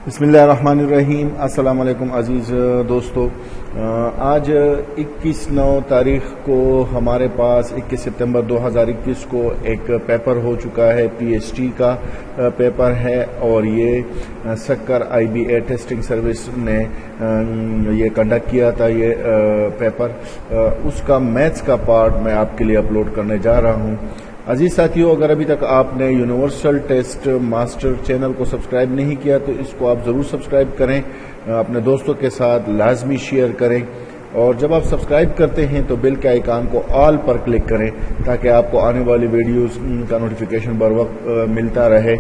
بسم اللہ الرحمن الرحیم۔ السلام علیکم عزیز دوستو، آج 21/9 کو ہمارے پاس 21 ستمبر 2021 کو ایک پیپر ہو چکا ہے، پی ایچ ڈی کا پیپر ہے، اور یہ سکر آئی بی اے ٹیسٹنگ سروس نے یہ کنڈکٹ کیا تھا۔ یہ پیپر اس کا میتھس کا پارٹ میں آپ کے لیے اپلوڈ کرنے جا رہا ہوں۔ عزیز ساتھیوں، اگر ابھی تک آپ نے یونیورسل ٹیسٹ ماسٹر چینل کو سبسکرائب نہیں کیا تو اس کو آپ ضرور سبسکرائب کریں، اپنے دوستوں کے ساتھ لازمی شیئر کریں، اور جب آپ سبسکرائب کرتے ہیں تو بیل کے آئیکن کو آل پر کلک کریں تاکہ آپ کو آنے والی ویڈیوز کا نوٹیفیکیشن بر وقت ملتا رہے۔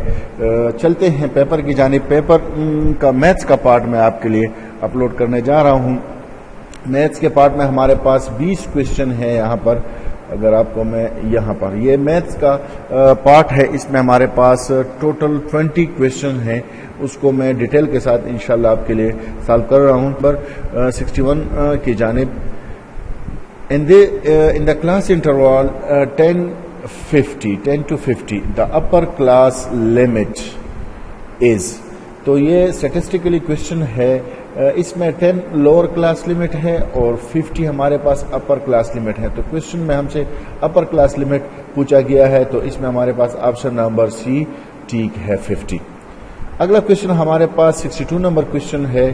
چلتے ہیں پیپر کی جانب۔ پیپر کا میتھس کا پارٹ میں آپ کے لیے اپلوڈ کرنے جا رہا ہوں۔ میتھس کے پارٹ میں ہمارے پاس 20 کویشچن ہیں۔ یہاں پر اگر آپ کو میں یہاں پر یہ میتھس کا پارٹ ہے، اس میں ہمارے پاس ٹوٹل 20 کویشچن ہیں، اس کو میں ڈیٹیل کے ساتھ انشاءاللہ آپ کے لیے سالو کر رہا ہوں۔ نمبر 61 کی جانب in the class interval 10 to 50 the upper class limit is، تو یہ اسٹیٹسٹیکلی کویشچن ہے۔ اس میں 10 لوور کلاس لمٹ ہے اور 50 ہمارے پاس اپر کلاس لمٹ ہے۔ تو کویشچن میں ہم سے اپر کلاس لمٹ پوچھا گیا ہے، تو اس میں ہمارے پاس آپشن نمبر سی ٹھیک ہے، 50۔ اگلا کویشچن ہمارے پاس 62 نمبر کویشچن ہے،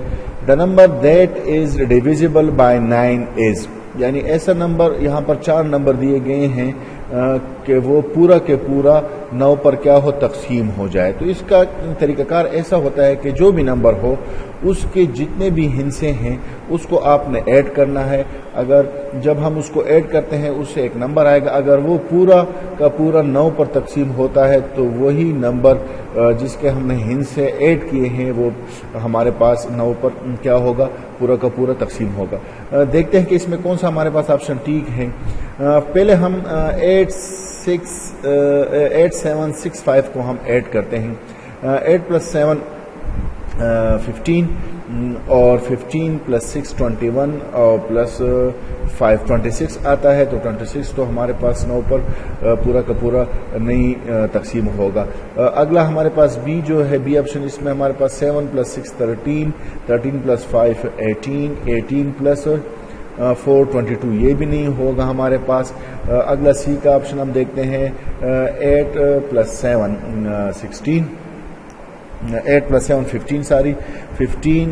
the number that is divisible by 9 is، یعنی ایسا نمبر، یہاں پر 4 نمبر دیے گئے ہیں کہ وہ پورا کے پورا 9 پر کیا ہو، تقسیم ہو جائے۔ تو اس کا طریقہ کار ایسا ہوتا ہے کہ جو بھی نمبر ہو اس کے جتنے بھی ہندسے ہیں اس کو آپ نے ایڈ کرنا ہے۔ اگر جب ہم اس کو ایڈ کرتے ہیں اس سے ایک نمبر آئے گا، اگر وہ پورا کا پورا 9 پر تقسیم ہوتا ہے تو وہی نمبر جس کے ہم نے ہندسے ایڈ کیے ہیں وہ ہمارے پاس 9 پر کیا ہوگا، پورا کا پورا تقسیم ہوگا۔ دیکھتے ہیں کہ اس میں کون سا ہمارے پاس آپشن ٹھیک ہے۔ پہلے ہم 8765 کو ہم ایڈ کرتے ہیں۔ 8 + 7 15 اور 15 + 6 21 اور +5 26 آتا ہے۔ تو 26 تو ہمارے پاس 9 پر پورا کا پورا نہیں تقسیم ہوگا۔ اگلا ہمارے پاس بی جو ہے، بی آپشن، اس میں ہمارے پاس 7 + 6 13 13 + 5 18 18 + 4 22، یہ بھی نہیں ہوگا ہمارے پاس۔ اگلا سی کا آپشن ہم دیکھتے ہیں، 8 + 7 16 8 + 7 15 15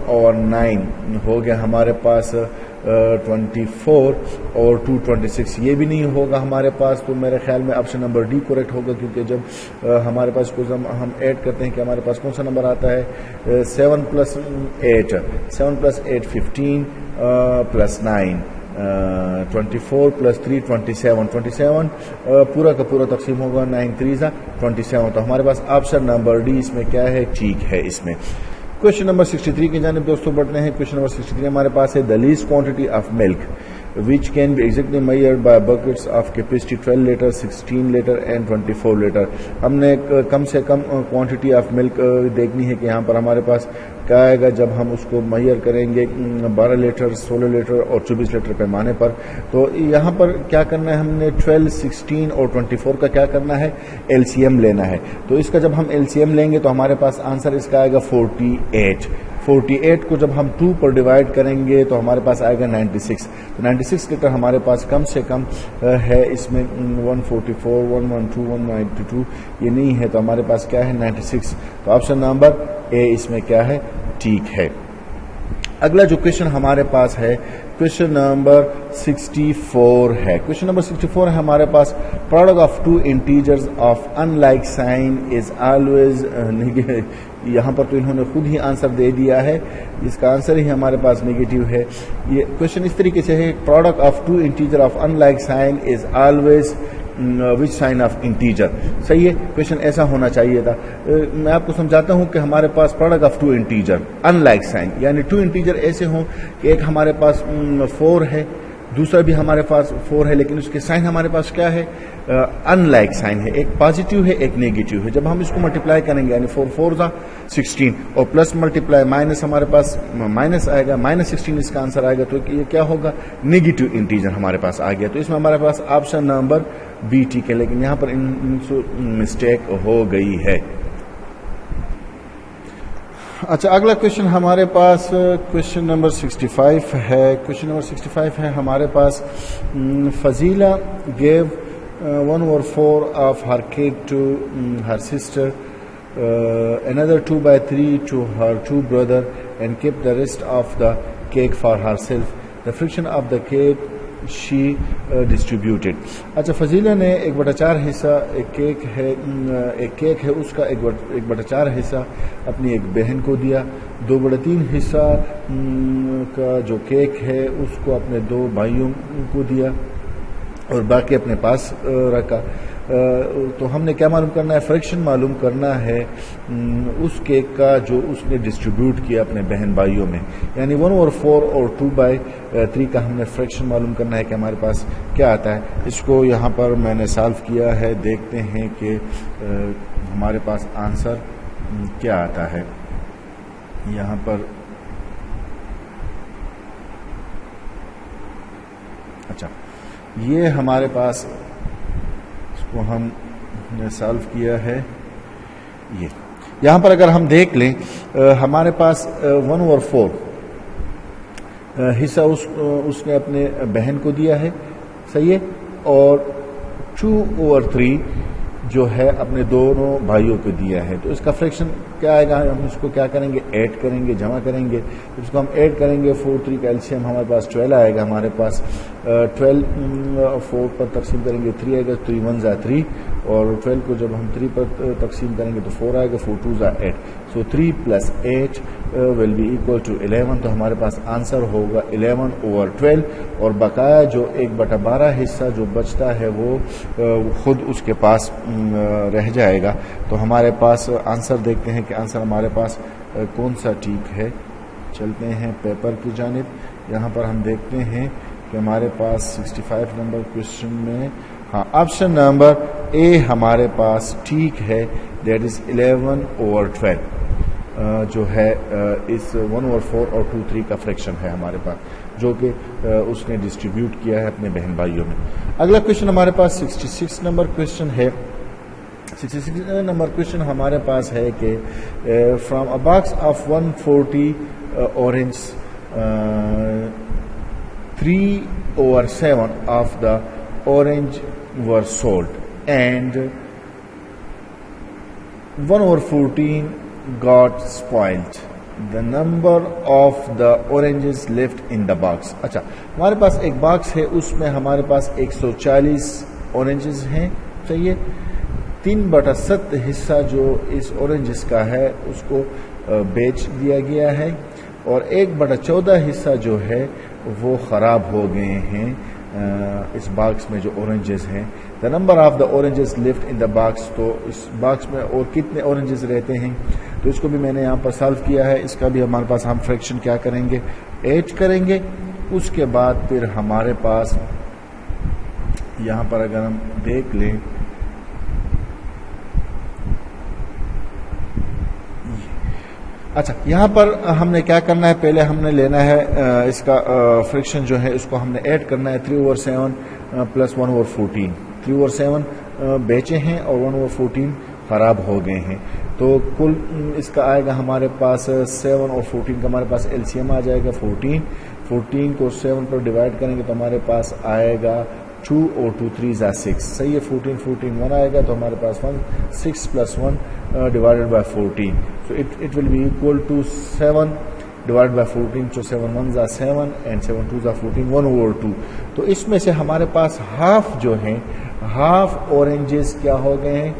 اور 9 ہو گیا ہمارے پاس 24 اور 2 26، یہ بھی نہیں ہوگا ہمارے پاس۔ تو میرے خیال میں آپشن نمبر ڈی کریکٹ ہوگا، کیونکہ جب ہمارے پاس کو ہم ایڈ کرتے ہیں کہ ہمارے پاس کون سا نمبر آتا ہے، 7 + 8 15 + 9 24 + 3 27 27 پورا کا پورا تقسیم ہوگا، 9 3 27۔ تو ہمارے پاس آپشن نمبر ڈی اس میں کیا ہے، ٹھیک ہے۔ اس میں کویشچن نمبر 63 کی جانب دوستوں بڑھتے ہیں۔ کویشچن نمبر 63 ہمارے پاس ہے، the least quantity of milk which can be exactly measured by buckets of capacity 12 litre 16 litre and 24 litre. ہم نے کم سے کم کوانٹٹی آف ملک دیکھنی ہے کہ یہاں پر ہمارے پاس کیا آئے گا جب ہم اس کو میئر کریں گے 12 لیٹر 16 لیٹر اور 24 لیٹر پیمانے پر۔ تو یہاں پر کیا کرنا ہے، ہم نے 12 16 اور 24 کا کیا کرنا ہے، ایل سی ایم لینا ہے۔ تو اس کا جب ہم ایل سی ایم لیں گے تو ہمارے پاس آنسر اس کا آئے گا 48۔ 48 کو جب ہم 2 پر ڈیوائڈ کریں گے تو ہمارے پاس آئے گا 96۔ تو 96 لیٹر ہمارے پاس کم سے کم ہے، اس میں 144 112 192 یہ نہیں ہے، تو ہمارے پاس کیا ہے، 96۔ تو آپشن نمبر اے اس میں کیا ہے، ٹھیک ہے۔ اگلا جو کویشچن ہمارے پاس ہے، کویشچن نمبر 64 ہے۔ کویشچن نمبر 64 ہے ہمارے پاس، product of 2 integers of unlike sign is always, یہاں پر تو انہوں نے خود ہی آنسر دے دیا ہے، اس کا آنسر ہی ہمارے پاس نیگیٹو ہے۔ یہ کویشچن اس طریقے سے ہے، product of 2 integer of unlike sign is always which sign of integer, صحیح ہے، کویشچن ایسا ہونا چاہیے تھا۔ میں آپ کو سمجھاتا ہوں کہ ہمارے پاس product of 2 integer unlike sign, یعنی 2 انٹیجر ایسے ہوں کہ ایک ہمارے پاس 4 ہے، دوسرا بھی ہمارے پاس 4 ہے، لیکن اس کے سائن ہمارے پاس کیا ہے، ان لائک سائن ہے، ایک پازیٹیو ہے ایک نیگیٹو ہے۔ جب ہم اس کو ملٹیپلائی کریں گے یعنی 4 4 16 اور پلس ملٹیپلائی مائنس ہمارے پاس مائنس آئے گا، -16 اس کا آنسر آئے گا، تو یہ کیا ہوگا، نیگیٹو انٹیجر ہمارے پاس آ گیا۔ تو اس میں ہمارے پاس آپشن نمبر بی ٹھیک ہے، لیکن یہاں پر مسٹیک ہو گئی ہے۔ اچھا اگلا کوشچن ہمارے پاس کوشچن نمبر 65 ہے. کوشچن نمبر 65 ہے ہمارے پاس فضیلہ gave 1/4 of her cake to her sister, another 2/3 to her two brother, and kept the rest of the cake for herself. The fraction of the cake she distributed. اچھا فضیلہ نے 1/4 حصہ ایک cake ہے اس کا 1/4 حصہ اپنی ایک بہن کو دیا. 2/3 حصہ کا جو کیک ہے اس کو اپنے 2 بھائیوں کو دیا اور باقی اپنے پاس رکھا. تو ہم نے کیا معلوم کرنا ہے؟ فریکشن معلوم کرنا ہے اس کیک کا جو اس نے ڈسٹریبیوٹ کیا اپنے بہن بھائیوں میں، یعنی 1/4 اور 2/3 کا ہم نے فریکشن معلوم کرنا ہے کہ ہمارے پاس کیا آتا ہے. اس کو یہاں پر میں نے سالو کیا ہے، دیکھتے ہیں کہ ہمارے پاس آنسر کیا آتا ہے. یہاں پر اچھا یہ ہمارے پاس اس کو ہم نے سالو کیا ہے. یہ یہاں پر اگر ہم دیکھ لیں ہمارے پاس 1/4 حصہ اس نے اپنے بہن کو دیا ہے، صحیح ہے، اور 2/3 جو ہے اپنے دونوں بھائیوں کو دیا ہے. تو اس کا فریکشن کیا آئے گا؟ ہم اس کو کیا کریں گے؟ ایڈ کریں گے، جمع کریں گے. اس کو ہم ایڈ کریں گے، 4/3 کا ایلسیم ہمارے پاس 12 آئے گا. ہمارے پاس 12 4 پر تقسیم کریں گے 3 آئے گا، 3 1 3، اور 12 کو جب ہم 3 پر تقسیم کریں گے تو 4 آئے گا، 4 2 8. سو 3 + 8 ول بی ایکول ٹو 11. تو ہمارے پاس آنسر ہوگا 11/12، اور بقایا جو 1/12 حصہ جو بچتا ہے وہ خود اس کے پاس رہ جائے گا. تو ہمارے پاس آنسر دیکھتے ہیں کہ آنسر ہمارے پاس کون سا ٹھیک ہے. چلتے ہیں پیپر کی جانب. یہاں پر ہم دیکھتے ہیں کہ ہمارے پاس 65 نمبر کوشچن میں آپشن نمبر اے ہمارے پاس ٹھیک ہے، دیٹ از 11/12 جو ہے اس 1/4 اور 2/3 کا فریکشن ہے ہمارے پاس، جو کہ اس نے ڈسٹریبیوٹ کیا ہے اپنے بہن بھائیوں میں. اگلا کوشچن ہمارے پاس 66 نمبر کوشچن ہے. 66 نمبر کوشچن ہمارے پاس ہے کہ from a box of 140 orange 3/7 of the orange were sold and 1/14 got spoiled. The number of the oranges left in the box. اچھا ہمارے پاس ایک باکس ہے، اس میں ہمارے پاس 140 اورنجز ہیں، چاہیے 3/7 حصہ جو اس اورنجز کا ہے اس کو بیچ دیا گیا ہے، اور 1/14 حصہ جو ہے وہ خراب ہو گئے ہیں اس باکس میں جو اورنجز ہیں. The number of the oranges left in the box. تو اس باکس میں اور کتنے اورنجز رہتے ہیں، تو اس کو بھی میں نے یہاں پر سالو کیا ہے. اس کا بھی ہمارے پاس ہم فریکشن کیا کریں گے؟ 8 کریں گے. اس کے بعد پھر ہمارے پاس یہاں پر اگر ہم دیکھ لیں اچھا یہاں پر ہم نے کیا کرنا ہے؟ پہلے ہم نے لینا ہے اس کا فریکشن جو ہے اس کو ہم نے ایڈ کرنا ہے. 3/7 + 1/14. 3/7 بیچے ہیں اور 1/14 خراب ہو گئے ہیں. تو کل اس کا آئے گا ہمارے پاس 7 اور 14 کا ہمارے پاس LCM آ جائے گا 14. 14 کو 7 پر ڈیوائڈ کریں گے تو ہمارے پاس آئے گا 2 اور 2 3 6. صحیح ہے، 14 14 1 آئے گا تو ہمارے پاس 6 + 1 divided by 14. So it will be equal to 7 divided by 14. So 7 1 7 and 7 2 14, 1/2. تو اس میں سے ہمارے پاس ہاف جو ہیں، ہاف اورنجز کیا ہو گئے ہیں؟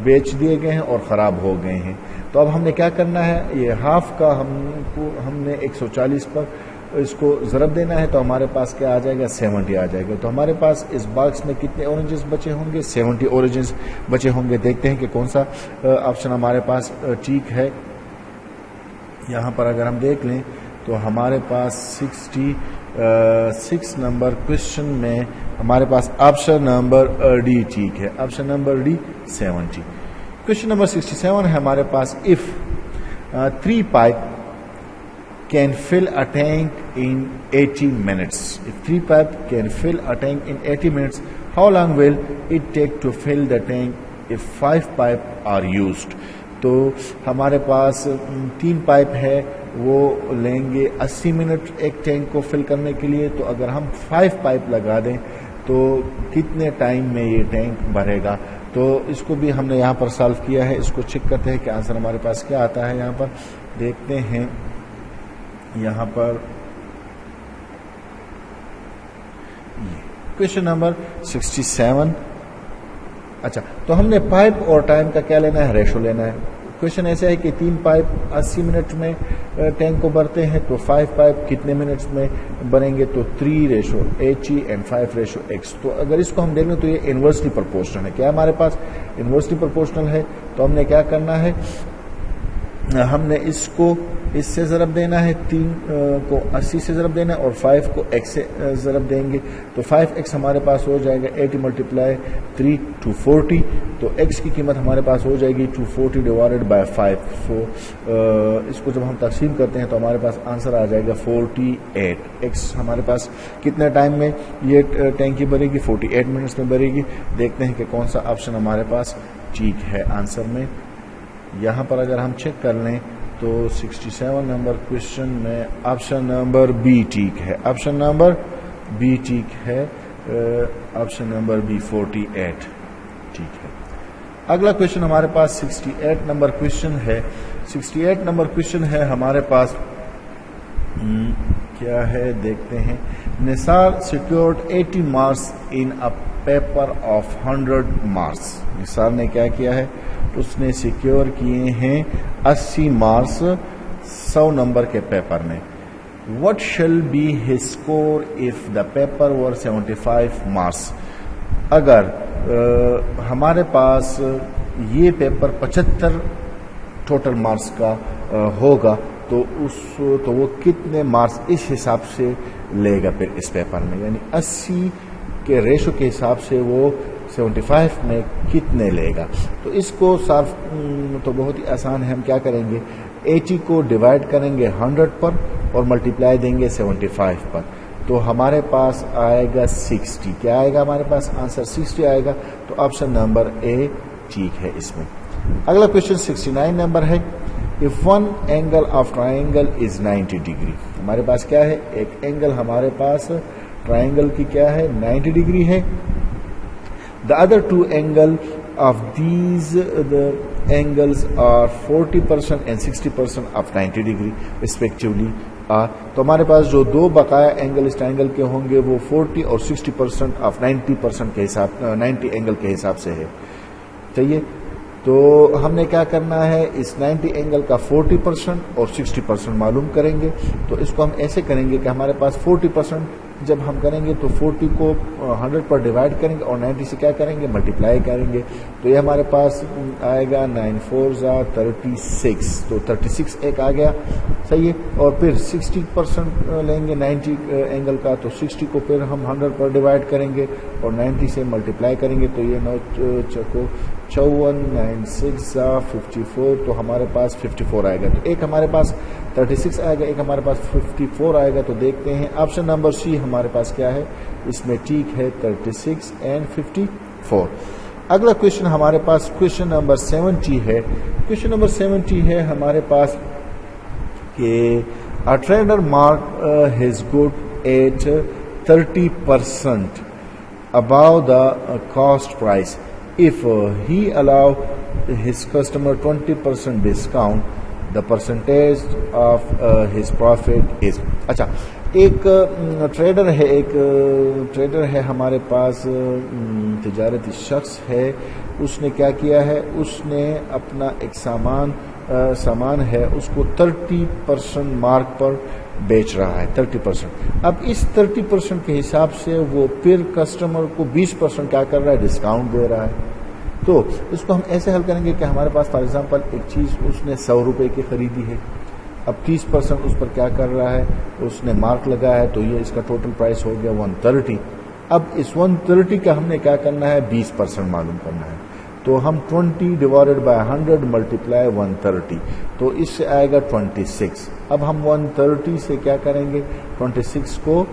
بیچ دیے گئے ہیں اور خراب ہو گئے ہیں. تو اب ہم نے کیا کرنا ہے؟ یہ ہاف کا ہم نے 140 پر اس کو ضرب دینا ہے، تو ہمارے پاس کیا آ جائے گا؟ 70 آ جائے گا. تو ہمارے پاس اس باکس میں کتنے اورنجز بچے ہوں گے؟ 70 اورنجز بچے ہوں گے. دیکھتے ہیں کہ کون سا آپشن ہمارے پاس ٹھیک ہے. یہاں پر اگر ہم دیکھ لیں تو ہمارے پاس 66 نمبر کوشچن میں ہمارے پاس آپشن نمبر ڈی ٹھیک ہے. Option number D 70. Question number 67 ہے ہمارے پاس. If 3 pipe can fill a tank in 80 minutes. If 3 pipe can fill a tank in 80 minutes, how long will it take to fill the tank if 5 pipe are used? تو ہمارے پاس 3 pipe ہے، وہ لیں گے 80 minute ایک tank کو فل کرنے کے لیے. تو اگر ہم 5 پائپ لگا دیں تو کتنے ٹائم میں یہ ٹینک بھرے گا؟ تو اس کو بھی ہم نے یہاں پر سالو کیا ہے. اس کو چیک کرتے ہیں کہ آنسر ہمارے پاس کیا آتا ہے. یہاں پر دیکھتے ہیں، یہاں پر کویشچن نمبر 67. اچھا، تو ہم نے پائپ اور ٹائم کا کیا لینا ہے؟ ریشو لینا ہے. کویشچن ایسا ہے کہ 3 پائپ 80 منٹ میں ٹینک کو بھرتے ہیں، تو 5 پائپ کتنے منٹس میں بنیں گے؟ تو 3:HE اینڈ 5:X. تو اگر اس کو ہم دیکھ لیں تو یہ انورسلی پرپورشنل ہے. کیا ہمارے پاس انورسلی پرپورشنل ہے؟ تو ہم نے کیا کرنا ہے، ہم نے اس کو اس سے ضرب دینا ہے، 3 کو 80 سے ضرب دینا ہے اور 5 کو x سے ضرب دیں گے. تو 5x ہمارے پاس ہو جائے گا 80 ملٹیپلائی 3 240. تو x کی قیمت ہمارے پاس ہو جائے گی 240 ڈیوائڈڈ بائی 5. سو اس کو جب ہم تقسیم کرتے ہیں تو ہمارے پاس آنسر آ جائے گا 48. x ہمارے پاس کتنے ٹائم میں یہ ٹینکی بھرے گی؟ 48 منٹس میں بھرے گی. دیکھتے ہیں کہ کون سا آپشن ہمارے پاس ٹھیک ہے آنسر میں. یہاں پر اگر ہم چیک کر لیں تو 67 نمبر کویشچن میں آپشن نمبر بی ٹھیک ہے. آپشن نمبر بی ٹھیک ہے. آپشن نمبر بی 48 ٹھیک ہے. اگلا کویشچن ہمارے پاس 68 نمبر کویشچن ہے. 68 نمبر کویشچن ہے ہمارے پاس کیا ہے دیکھتے ہیں. Nisar secured 80 marks in a paper of 100 marks. Nisar نے کیا کیا ہے؟ اس نے سیکیور کیے ہیں 80 مارکس 100 نمبر کے پیپر میں. What shall be his score if the paper were 75 marks. اگر ہمارے پاس یہ پیپر 75 ٹوٹل مارکس کا ہوگا تو وہ کتنے مارکس اس حساب سے لے گا پھر اس پیپر میں؟ یعنی 80 کے ریشو کے حساب سے وہ 75 میں کتنے لے گا؟ تو اس کو صرف تو بہت ہی آسان ہے. ہم کیا کریں گے، 80 کو ڈیوائڈ کریں گے 100 پر اور ملٹیپلائی دیں گے 75 پر. تو ہمارے پاس آئے گا 60. کیا آئے گا ہمارے پاس؟ آنسر 60 آئے گا. تو آپشن نمبر اے ٹھیک ہے اس میں. اگلا کویشچن 69 نمبر ہے. If one angle of triangle is 90 degree. ہمارے پاس کیا ہے؟ ایک اینگل ہمارے پاس ٹرائنگل کی کیا ہے؟ 90 ڈگری ہے. The other two angle of these the angles are 40% and 60% of 90 degree respectively. تو ہمارے پاس جو دو بقایا اینگل اس ٹرائنگل کے ہوں گے وہ 40 اور 60% of 90% کے حساب 90 اینگل کے حساب سے ہے. چاہیے تو ہم نے کیا کرنا ہے، اس 90 اینگل کا 40% اور 60% معلوم کریں گے. تو اس کو ہم ایسے کریں گے کہ ہمارے پاس 40% جب ہم کریں گے تو 40 کو 100 پر ڈیوائڈ کریں گے اور 90 سے کیا کریں گے؟ ملٹیپلائی کریں گے. تو یہ ہمارے پاس آئے گا 9 4 36. تو 36 ایک آ گیا، صحیح ہے. اور پھر 60% لیں گے 90 اینگل کا، تو 60 کو پھر ہم 100 پر ڈیوائڈ کریں گے اور 90 سے ملٹیپلائی کریں گے. تو یہ 9 چکو 54 9 6 54. تو ہمارے پاس 54 آئے گا. تو ایک ہمارے پاس 36 آئے گا، ایک ہمارے پاس 54 آئے گا. تو دیکھتے ہیں آپشن نمبر سی ہمارے پاس کیا ہے اس میں ٹھیک ہے 36 اینڈ 54. اگلا کویشچن ہمارے پاس کویشچن نمبر 70 ہے. کویشچن نمبر 70 ہے ہمارے پاس کہ a trader mark his good at 30% above the cost price. If he allow his customer 20% discount, the percentage of his profit is. اچھا، ایک ٹریڈر ہے ہمارے پاس، تجارتی شخص ہے. اس نے کیا کیا ہے، اس نے اپنا ایک سامان ہے اس کو 30% مارک پر بیچ رہا ہے. 30%. اب اس 30% کے حساب سے وہ پھر کسٹمر کو 20% کیا کر رہا ہے؟ ڈسکاؤنٹ دے رہا ہے. تو اس کو ہم ایسے حل کریں گے کہ ہمارے پاس فار ایگزامپل ایک چیز اس نے 100 روپے کی خریدی ہے. اب 30% اس پر کیا کر رہا ہے، اس نے مارک لگایا ہے. تو یہ اس کا ٹوٹل پرائس ہو گیا 130. اب اس 130 کا ہم نے کیا کرنا ہے، 20% معلوم کرنا ہے. تو ہم 20 ڈیوائڈڈ بائی 100 ملٹیپلائی 130. تو اس سے آئے گا 26. اب ہم 130 سے کیا کریں گے، 26 کو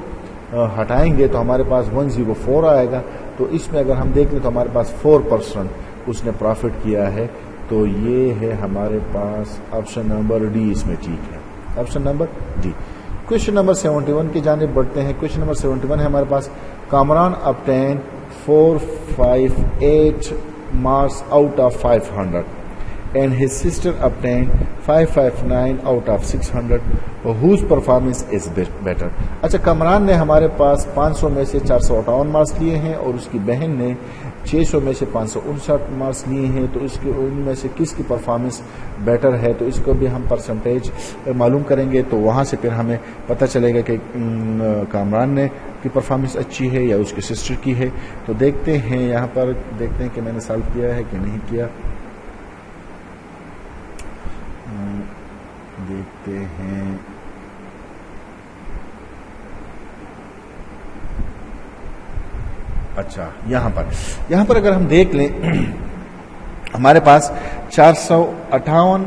ہٹائیں گے تو ہمارے پاس 104 آئے گا. تو اس میں اگر ہم دیکھ لیں تو ہمارے پاس 4% اس نے پروفٹ کیا ہے تو یہ ہے ہمارے پاس آپشن نمبر ڈی اس میں ٹھیک ہے، option number D. Question number 71 کی جانب بڑھتے ہیں۔ کوشچن نمبر 71 ہے ہمارے پاس، Kamran obtain 458 marks out of 500 and his sister obtained 559 out of 600 whose performance is better۔ اچھا، کامران نے ہمارے پاس 500 میں سے 458 مارکس لیے ہیں اور اس کی بہن نے 600 میں سے 559 مارکس لیے ہیں، تو اس کے ان میں سے کس کی پرفارمنس بیٹر ہے، تو اس کو بھی ہم پرسنٹیج معلوم کریں گے، تو وہاں سے پھر ہمیں پتہ چلے گا کہ کامران نے کی پرفارمنس اچھی ہے یا اس کی سسٹر کی ہے۔ تو دیکھتے ہیں یہاں پر، دیکھتے ہیں کہ میں نے سالو کیا ہے کہ نہیں کیا، دیکھتے ہیں۔ اچھا، یہاں پر اگر ہم دیکھ لیں، ہمارے پاس 458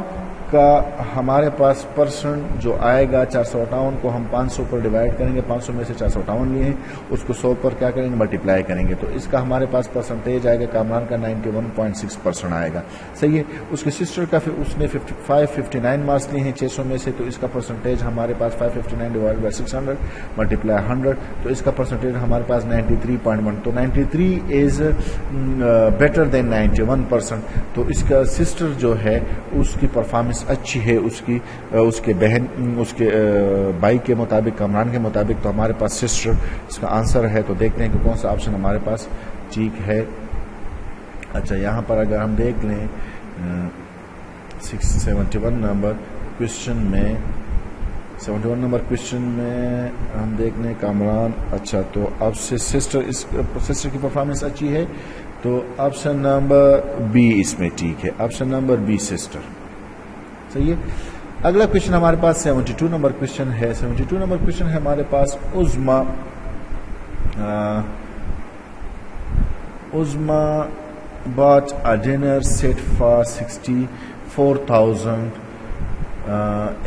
کا ہمارے پاس پرسنٹ جو آئے گا، 458 کو ہم 500 پر ڈیوائڈ کریں گے، 500 میں سے 458 لیے ہیں، اس کو 100 پر کیا کریں گے، ملٹیپلائی کریں گے، تو اس کا ہمارے پاس پرسنٹیج آئے گا، کامران کا 91.6% آئے گا، صحیح ہے۔ اس کے سسٹر کا پھر اس نے 559 مارکس لیے ہیں 600 میں سے، تو اس کا پرسنٹیج ہمارے پاس 559 ڈیوائڈ بائی 600 ملٹیپلائی 100، تو اس کا پرسنٹیج ہمارے پاس 93.1، تو 93 از بیٹر دین 91%، تو اس کا سسٹر جو ہے اس کی پرفارمنس اچھی ہے، اس کے بہن، اس کے بھائی کے مطابق، کامران کے مطابق، تو ہمارے پاس سسٹر اس کا آنسر ہے۔ تو دیکھتے ہیں کہ کون سا آپشن ہمارے پاس ٹھیک ہے۔ اچھا، یہاں پر اگر ہم دیکھ لیں 71 نمبر کوشچن میں، 71 نمبر کوشچن میں ہم دیکھ لیں کامران، اچھا تو اب سے سسٹر کی پرفارمنس اچھی ہے، تو آپشن نمبر بی اس میں ٹھیک ہے، آپشن نمبر بی سسٹر، صحیح ہے۔ اگلا کوشچن ہمارے پاس 72 نمبر کوشچن ہے۔ 72 نمبر کوشچن ہے ہمارے پاس، عظما bought a dinner set for 64,000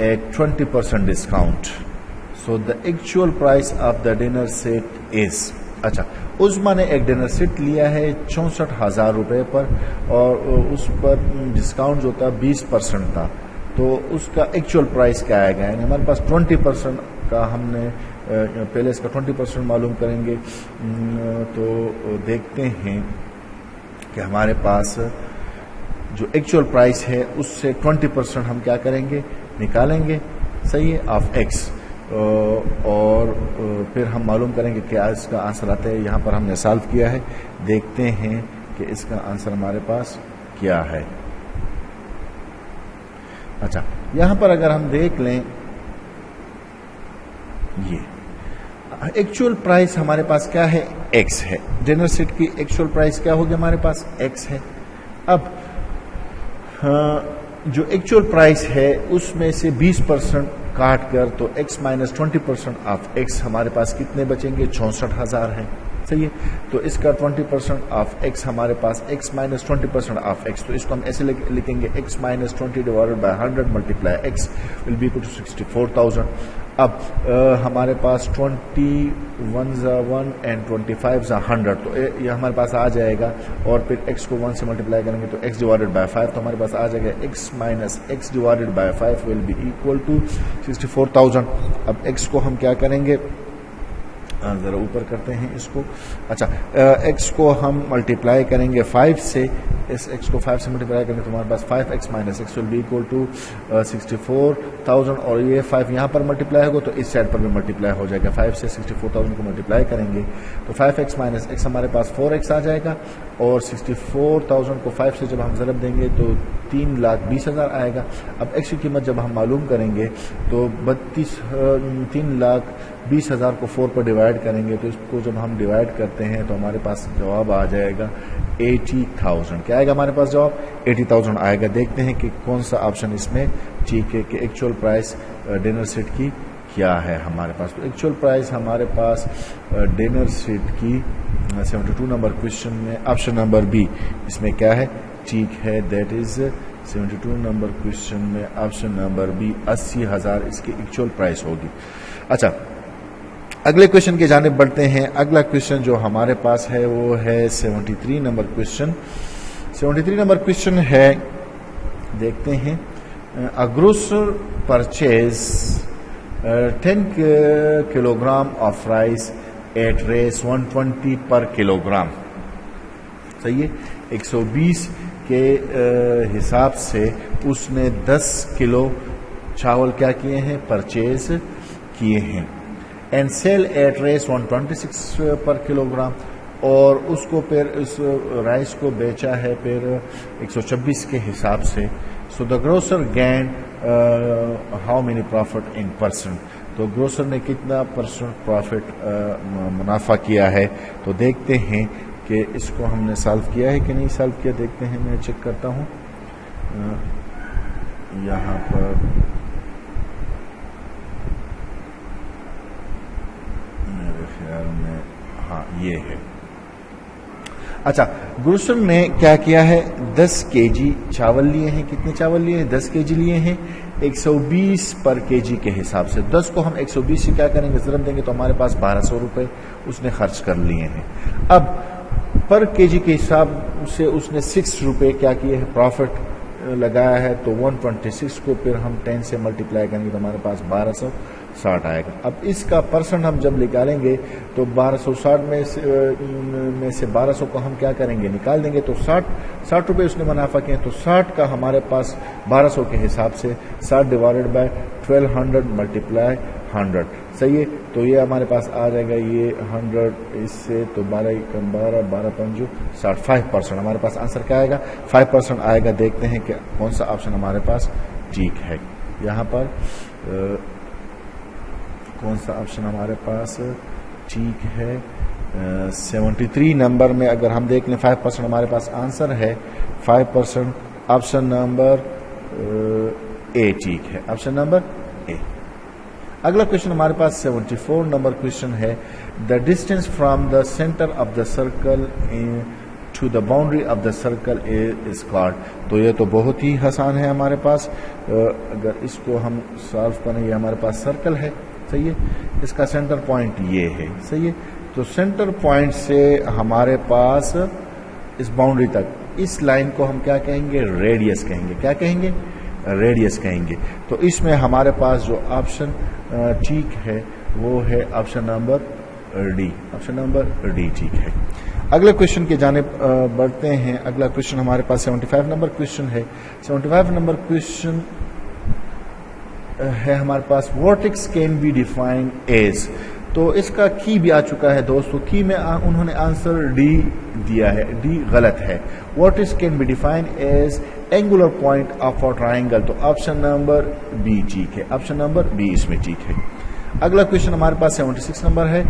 at 20% discount. So the actual price of the dinner set is، اچھا، عظما نے ایک ڈنر سیٹ لیا ہے 64,000 روپے پر، اور اس پر ڈسکاؤنٹ جو تھا 20% تھا، تو اس کا ایکچوئل پرائس کیا آئے گا، یعنی ہمارے پاس 20% کا ہم نے پہلے اس کا 20% معلوم کریں گے، تو دیکھتے ہیں کہ ہمارے پاس جو ایکچوئل پرائس ہے اس سے 20% ہم کیا کریں گے، نکالیں گے، صحیح ہے، آف ایکس، اور پھر ہم معلوم کریں گے کیا اس کا آنسر آتا ہے۔ یہاں پر ہم نے سالو کیا ہے، دیکھتے ہیں کہ اس کا آنسر ہمارے پاس کیا ہے۔ اچھا، یہاں پر اگر ہم دیکھ لیں، یہ ایکچوئل پرائس ہمارے پاس کیا ہے، ایکس ہے، ڈنر سیٹ کی ایکچوئل پرائس کیا ہوگی ہمارے پاس، ایکس ہے۔ اب جو ایکچوئل پرائس ہے اس میں سے 20% کاٹ کر، تو ایکس مائنس 20% آف ایکس ہمارے پاس کتنے بچیں گے، 64,000 ہے، صحیح ہے۔ تو اس کا 20% آف ایکس ہمارے پاس ایکس مائنس 20% آف ایکس، تو اس کو ہم ایسے لکھیں گے، x minus 20 divide by 100 multiply x will be equal to 64,000۔ اب ہمارے پاس 21 1 اینڈ 25 100، تو یہ ہمارے پاس آ جائے گا، اور پھر ایکس کو 1 سے ملٹیپلائی کریں گے تو ایکس ڈیوائڈیڈ بائی 5، تو ہمارے پاس آ جائے گا x minus x divided by 5 will be equal to 64,000۔ اب ایکس کو ہم کیا کریں گے، ذرا اوپر کرتے ہیں اس کو، اچھا، ایکس کو ہم ملٹیپلائی کریں گے 5 سے، اس ایکس کو 5 سے ملٹیپلائی کریں گے تو ہمارے پاس 5x minus x will be equal to 64,000، اور یہ 5 یہاں پر ملٹیپلائی ہوگا تو اس سائڈ پر بھی ملٹیپلائی ہو جائے گا، 5 سے 64,000 کو ملٹیپلائی کریں گے تو 5x مائنس ایکس ہمارے پاس 4x آ جائے گا، اور 64,000 کو 5 سے جب ہم ضرب دیں گے تو 3,20,000 آئے گا۔ اب ایکس کی قیمت جب ہم معلوم کریں گے تو 3,20,000 کو 4 پر ڈیوائڈ کریں گے، تو اس کو جب ہم ڈیوائڈ کرتے ہیں تو ہمارے پاس جواب آ جائے گا 80,000۔ کیا آئے گا ہمارے پاس جواب، 80,000 آئے گا۔ دیکھتے ہیں کہ کون سا آپشن اس میں ٹھیک ہے، کہ ایکچوئل پرائس ڈنر سیٹ کی کیا ہے ہمارے پاس۔ تو ایکچوئل پرائس ہمارے پاس ڈنر سیٹ کی 72 نمبر کوشچن میں آپشن نمبر بی اس میں کیا ہے، ٹھیک ہے، دیٹ از 72 نمبر کوشچن میں آپشن نمبر بی 80,000 اس کی ایکچوئل پرائس ہوگی۔ اچھا، اگلے کوشچن کی جانب بڑھتے ہیں۔ اگلا کوشچن جو ہمارے پاس ہے وہ ہے 73 نمبر کوشچن۔ 73 نمبر کوشچن ہے دیکھتے ہیں. A grocer purchased 10 kilogram of rice at rate 120 per kilogram. صحیح ہے. 120 کے حساب سے اس نے 10 کلو چاول کیا کیے ہیں؟ پرچیز کیے ہیں. And sell at Rs 126 per kilogram, اور اس کو پھر اس رائس کو بیچا ہے پھر 126 کے حساب سے. So the grocer gain how many profit in percent. تو گروسر نے کتنا پرسنٹ پروفٹ منافع کیا ہے؟ تو دیکھتے ہیں کہ اس کو ہم نے سالو کیا ہے کہ نہیں سالو کیا. دیکھتے ہیں، میں چیک کرتا ہوں. یہاں پر میرے خیال میں ہاں یہ ہے. اچھا، گروسر نے کیا کیا ہے؟ 10 کے جی چاول لیے ہیں. کتنے چاول لیے ہیں؟ 10 کے جی لیے ہیں 120 پر کے جی کے حساب سے. 10 کو ہم 120 سے کیا کریں گے؟ ضرب دیں گے تو ہمارے پاس 1200 روپے اس نے خرچ کر لیے ہیں. اب پر کے جی کے حساب سے اس نے 6 روپے کیا کیے ہیں؟ پروفٹ لگایا ہے. تو 126 کو پھر ہم 10 سے ملٹیپلائی کریں گے تو ہمارے پاس 1260 آئے گا. اب اس کا پرسنٹ ہم جب نکالیں گے تو 1260 میں سے 1200 کو ہم کیا کریں گے؟ نکال دیں گے. تو 60 روپے اس نے منافع کیے. تو 60 کا ہمارے پاس 1200 کے حساب سے 60 ڈیوائڈڈ بائی 1200 ملٹیپلائی 100. صحیح ہے. تو یہ ہمارے پاس آ جائے گا یہ 100 اس سے تو 12 کم 12 12 5 60 5% ہمارے پاس آنسر کیا آئے گا؟ 5% آئے گا. دیکھتے ہیں کہ کون سا آپشن ہمارے پاس ٹھیک ہے. یہاں پر کون سا آپشن ہمارے پاس ٹھیک ہے؟ 73 نمبر میں اگر ہم دیکھ لیں 5% ہمارے پاس آنسر ہے. 5% آپشن نمبر اے ٹھیک ہے. Option number A. اگلا کوشچن ہمارے پاس 74 نمبر کوشچن ہے. The distance from the centre of the circle to the boundary of the circle is called. تو یہ تو بہت ہی آسان ہے ہمارے پاس. اگر اس کو ہم سالو کریں، یہ ہمارے پاس سرکل ہے. صحیح ہے. اس کا سینٹر پوائنٹ یہ ہے. صحیح ہے. تو سینٹر پوائنٹ سے ہمارے پاس اس باؤنڈری تک اس لائن کو ہم کیا کہیں گے؟ ریڈیس کہیں گے. کیا کہیں گے؟ ریڈیس کہیں گے. تو اس میں ہمارے پاس جو آپشن ٹھیک ہے وہ ہے option number D. Option number D ٹھیک ہے. اگلے کوشچن کی جانب بڑھتے ہیں. اگلا کوشچن ہمارے پاس 75 نمبر کوشچن ہے. 75 نمبر کوشچن ہے ہمارے پاس vertex can be defined as. تو اس کا کی بھی آ چکا ہے دوستو. کی میں انہوں نے آنسر ڈی دیا ہے. ڈی غلط ہے. Vertex can be defined as angular point of a triangle. تو آپشن نمبر بی ٹھیک ہے. آپشن نمبر بی اس میں ٹھیک ہے. اگلا کوشچن ہمارے پاس 76 نمبر ہے.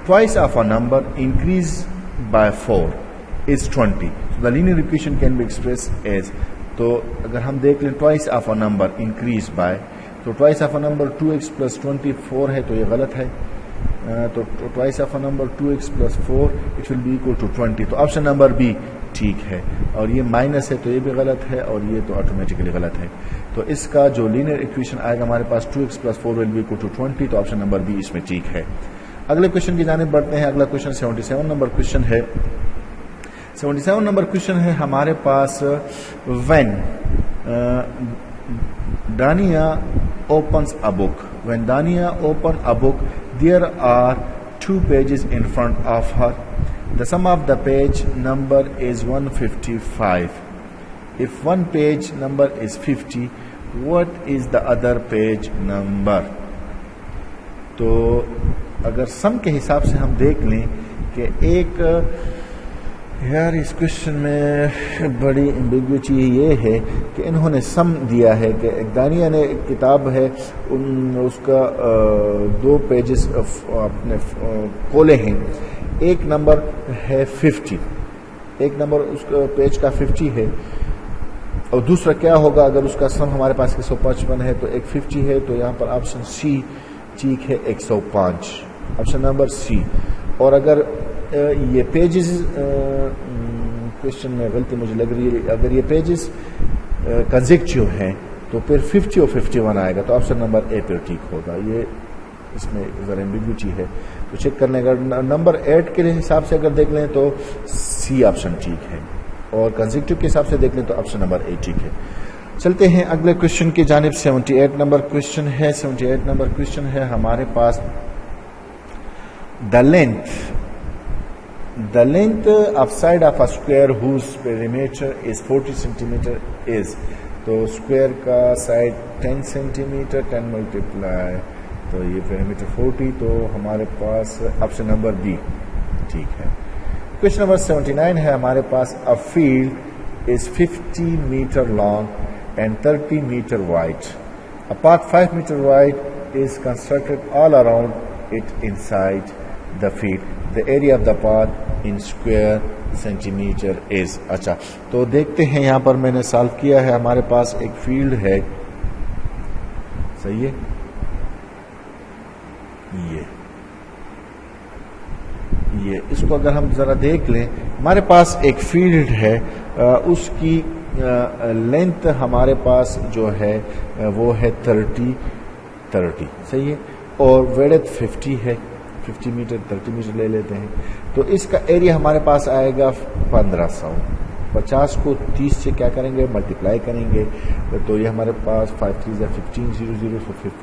Twice of a number increase by 4 is 20. So the linear equation can be expressed as. تو اگر ہم دیکھ لیں twice of a number increase by, تو twice of a number 2x plus 24 ہے تو یہ غلط ہے. تو twice of a number 2x plus 4 it will be equal to 20. تو آپشن نمبر بی ٹھیک ہے. اور یہ مائنس ہے تو یہ بھی غلط ہے اور یہ تو آٹومیٹکلی غلط ہے. تو اس کا جو لینئر ایکویشن آئے گا ہمارے پاس 2x plus 4 will be equal to 20. تو آپشن نمبر بی اس میں ٹھیک ہے. اگلے کوشچن کی جانب بڑھتے ہیں. اگلا کوشچن 77 نمبر کوشچن ہے. 77 نمبر کوشچن ہے ہمارے پاس. when Dania opens a book, when Dania open a book there are 2 pages in front of her. The sum of the page number is 155. If one page number is 50, what is the other page number? تو اگر سم کے حساب سے ہم دیکھ لیں کہ ایک یار اس کوشچن میں بڑی ایمبیگوٹی یہ ہے کہ انہوں نے سم دیا ہے کہ دانیہ نے ایک کتاب ہے اس کا 2 پیجز اپنے کھولے ہیں. ایک نمبر ہے 50, ایک نمبر اس پیج کا 50 ہے اور دوسرا کیا ہوگا اگر اس کا سم ہمارے پاس 155 ہے تو ایک 50 ہے. تو یہاں پر آپشن سی ٹھیک ہے 105. آپشن نمبر سی. اور اگر یہ پیجز کوشچن میں غلطی مجھے لگ رہی ہے, اگر یہ پیجز کنزیکٹیو ہیں تو پھر 50 اور 51 آئے گا تو آپشن نمبر اے پھر ٹھیک ہوگا. یہ اس میں ذرا ایمبیگوٹی ہے تو چیک کرنے کا. نمبر 8 کے حساب سے اگر دیکھ لیں تو سی آپشن ٹھیک ہے اور کنزیکٹیو کے حساب سے دیکھ لیں تو آپشن نمبر اے ٹھیک ہے. چلتے ہیں اگلے کوشچن کی جانب. 78 نمبر کوشچن ہے. 78 نمبر کوشچن ہے ہمارے پاس the length of side of a square whose perimeter is 40 centimeter is. تو اسکوئر کا سائڈ 10 سینٹی میٹر 10 ملٹیپلائی تو یہ پیریمیٹر 40. تو ہمارے پاس آپشن نمبر بی ٹھیک ہے. کوشچن نمبر 79 ہے ہمارے پاس. A field is 50 meter long and 30 meter wide. A path 5 meter wide is constructed all around it inside the field. The area of the path in square centimeter is. اچھا تو دیکھتے ہیں یہاں پر میں نے solve کیا ہے. ہمارے پاس ایک فیلڈ ہے, صحیح ہے, یہ اس کو اگر ہم ذرا دیکھ لیں, ہمارے پاس ایک فیلڈ ہے, اس کی لینتھ ہمارے پاس جو ہے وہ ہے 30 صحیح ہے, اور ویڈتھ 50 ہے. 50 میٹر 30 میٹر لے لیتے ہیں. تو اس کا ایریا ہمارے پاس آئے گا 1500. 50 کو 30 سے کیا کریں گے, ملٹیپلائی کریں گے, تو یہ ہمارے پاس 5 3 1500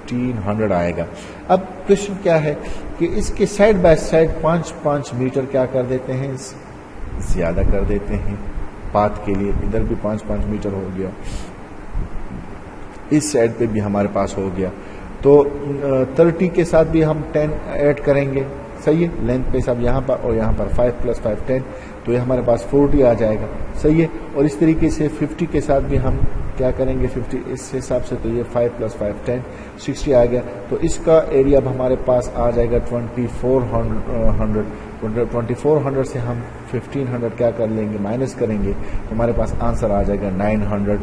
1500 آئے گا. اب کوشچن کیا ہے کہ اس کے سائڈ بائی سائڈ 5 میٹر کیا کر دیتے ہیں, زیادہ کر دیتے ہیں پاتھ کے لیے. ادھر بھی 5 میٹر ہو گیا, اس سائڈ پہ بھی ہمارے پاس ہو گیا. تو 30 کے ساتھ بھی ہم 10 ایڈ کریں گے, صحیح ہے, لینتھ پہ سب یہاں پر, اور یہاں پر 5 + 5 10, تو یہ ہمارے پاس 40 آ جائے گا, صحیح ہے. اور اس طریقے سے 50 کے ساتھ بھی ہم کیا کریں گے 50 اس حساب سے, تو یہ 5 + 5 10 60 آ گیا. تو اس کا ایریا اب ہمارے پاس آ جائے گا 2400. 2400 سے ہم 1500 کیا کر لیں گے, مائنس کریں گے, تو ہمارے پاس آنسر آ جائے گا 900.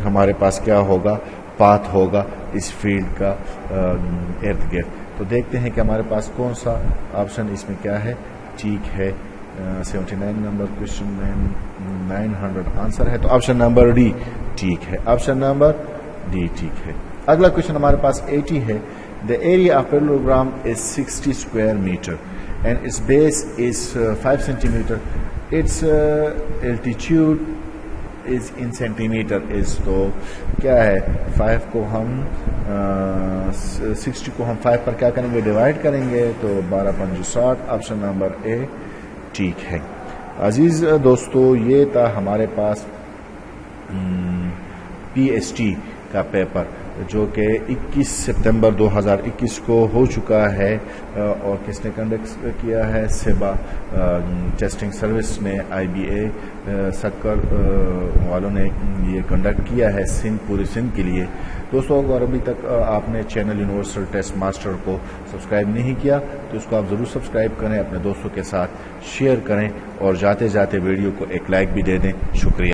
ہمارے پاس کیا ہوگا, پاتھ ہوگا اس فیلڈ کا ارد گرد. تو دیکھتے ہیں کہ ہمارے پاس کون سا آپشن اس میں کیا ہے, ٹھیک ہے. 79 نمبر کوشچن میں 900 آنسر ہے, تو آپشن نمبر ڈی ٹھیک ہے. آپشن نمبر ڈی ٹھیک ہے. اگلا کوشچن ہمارے پاس 80 ہے. The area of parallelogram is 60 square meter and its base is 5 centimeter. Its altitude is in centimeter is. تو کیا ہے, 5 کو ہم 60 کو ہم 5 پر کیا کریں گے, ڈیوائڈ کریں گے, تو 12 5 60. آپشن نمبر اے ٹھیک ہے. عزیز دوستو, یہ تھا ہمارے پاس PST کا پیپر جو کہ 21 سپتمبر 2021 کو ہو چکا ہے, اور کس نے کنڈکٹ کیا ہے, سیبا ٹیسٹنگ سروس نے, IBA سکر والوں نے یہ کنڈکٹ کیا ہے پوری سندھ کے لیے. دوستوں, اگر ابھی تک آپ نے چینل یونیورسل ٹیسٹ ماسٹر کو سبسکرائب نہیں کیا تو اس کو آپ ضرور سبسکرائب کریں, اپنے دوستوں کے ساتھ شیئر کریں, اور جاتے جاتے ویڈیو کو ایک لائک بھی دے دیں. شکریہ.